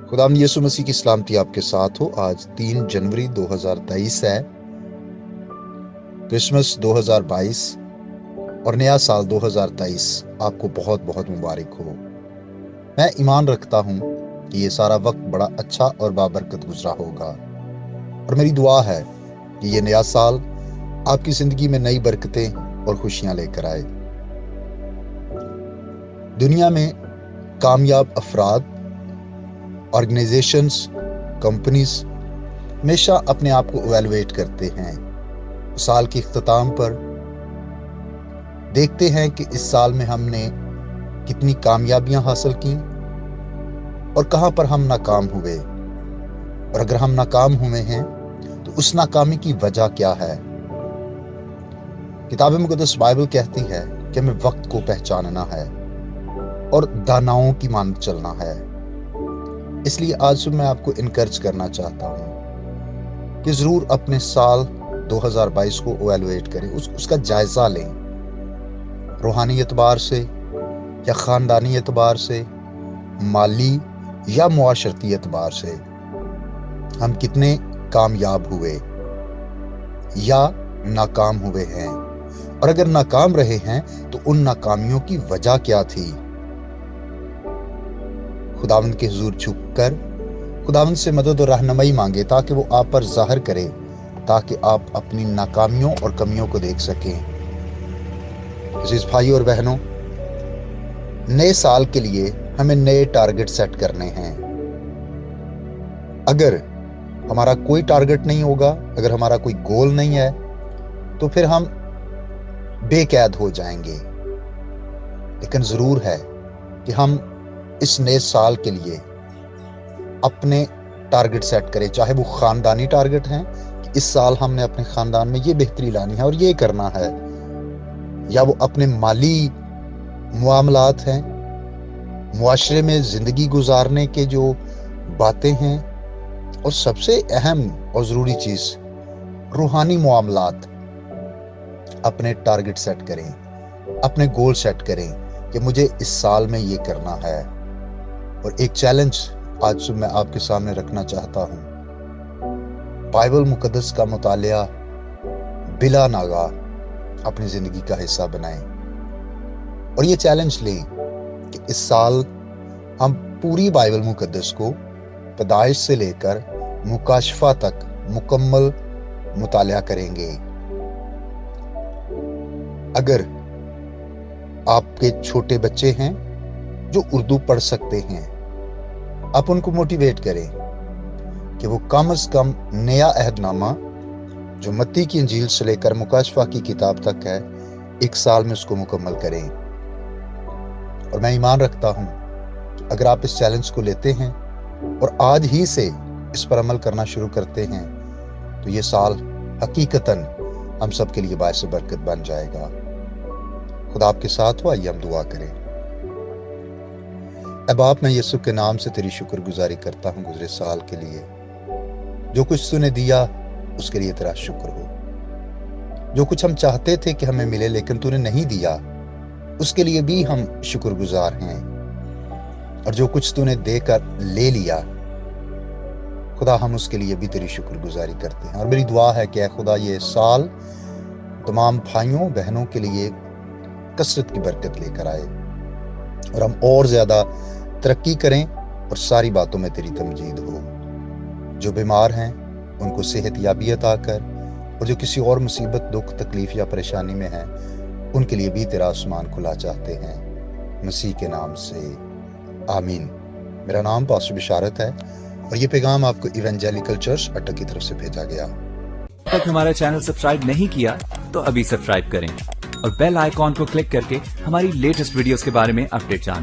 खुदावंद यीशु मसीह की सलामती आपके साथ हो। आज 3 जनवरी 2023 है, क्रिसमस 2022 और नया साल 2023 आपको बहुत बहुत मुबारक हो। मैं ईमान रखता हूँ कि ये सारा वक्त बड़ा अच्छा और बाबरकत गुजरा होगा, और मेरी दुआ है कि ये नया साल आपकी जिंदगी में नई बरकतें और खुशियां लेकर आए। दुनिया में कामयाब अफराद, ऑर्गेनाइजेशंस, कंपनीज हमेशा अपने आप को इवैल्यूएट करते हैं। साल के इख्तिताम पर देखते हैं कि इस साल में हमने कितनी कामयाबियां हासिल की और कहां पर हम नाकाम हुए, और अगर हम नाकाम हुए हैं तो उस नाकामी की वजह क्या है। किताब मुक़द्दस बाइबल कहती है कि हमें वक्त को पहचानना है और दानाओं की मानद चलना है। इसलिए आज मैं आपको इनकरेज करना चाहता हूं कि जरूर अपने साल 2022 को इवैल्यूएट करें, उसका जायजा लें, रूहानी एतबार से या खानदानी एतबार से, माली या मुआशरती एतबार से हम कितने कामयाब हुए या नाकाम हुए हैं, और अगर नाकाम रहे हैं तो उन नाकामियों की वजह क्या थी। खुदावंद के हुजूर झुककर खुदावंद से मदद और रहनुमाई मांगे ताकि वो आप पर जाहिर करे, ताकि आप अपनी नाकामियों और कमियों को देख सकें। अजीज भाई और बहनों, नए साल के लिए हमें नए टारगेट सेट करने हैं। अगर हमारा कोई टारगेट नहीं होगा, अगर हमारा कोई गोल नहीं है, तो फिर हम बेकैद हो जाएंगे। लेकिन जरूर है कि हम इस नए साल के लिए अपने टारगेट सेट करें, चाहे वो खानदानी टारगेट हैं कि इस साल हमने अपने खानदान में ये बेहतरी लानी है और ये करना है, या वो अपने माली मामलात हैं, मुआशरे में जिंदगी गुजारने के जो बातें हैं, और सबसे अहम और ज़रूरी चीज़ रूहानी मामलात। अपने टारगेट सेट करें, अपने गोल सेट करें कि मुझे इस साल में ये करना है। और एक चैलेंज आज मैं आपके सामने रखना चाहता हूं, बाइबल मुकद्दस का मुतालिया बिला नागा अपनी जिंदगी का हिस्सा बनाएं, और ये चैलेंज लें कि इस साल हम पूरी बाइबल मुकद्दस को पैदाइश से लेकर मुकाशफा तक मुकम्मल मुतालिया करेंगे। अगर आपके छोटे बच्चे हैं जो उर्दू पढ़ सकते हैं, आप उनको मोटिवेट करें कि वो कम से कम नया अहदनामा जो मत्ती की इंजील से लेकर मुकाशफा की किताब तक है, एक साल में उसको मुकम्मल करें। और मैं ईमान रखता हूं कि अगर आप इस चैलेंज को लेते हैं और आज ही से इस पर अमल करना शुरू करते हैं, तो ये साल हकीकतन हम सब के लिए बायस बरकत बन जाएगा। खुदा आपके साथ हो। आइए हम दुआ करें। ऐ बाप, मैं यीशु के नाम से तेरी शुक्रगुजारी करता हूँ गुजरे साल के लिए। जो कुछ तूने दिया उसके लिए तेरा शुक्र हो। जो कुछ हम चाहते थे कि हमें मिले लेकिन तूने नहीं दिया, उसके लिए भी हम शुक्रगुजार हैं। और जो कुछ तूने देकर ले लिया खुदा, हम उसके लिए भी तेरी शुक्रगुजारी करते हैं। और मेरी दुआ है कि खुदा ये साल तमाम भाइयों बहनों के लिए कसरत की बरकत लेकर आए, और हम और ज्यादा तरक्की करें और सारी बातों में तेरी तमजीद हो। जो बीमार हैं उनको सेहत याबी अता कर, और जो किसी और मुसीबत, दुख, तकलीफ या परेशानी में हैं उनके लिए भी तेरा आसमान खुला चाहते हैं, मसीह के नाम से आमीन। मेरा नाम पास्टर बिशारत है, और ये पैगाम आपको इवेंजेलिकल चर्च अटक की तरफ से भेजा गया। अब तक हमारा चैनल सब्सक्राइब नहीं किया तो अभी सब्सक्राइब करें और बेल आइकॉन को क्लिक करके हमारी लेटेस्ट वीडियोस के बारे में अपडेट जानें।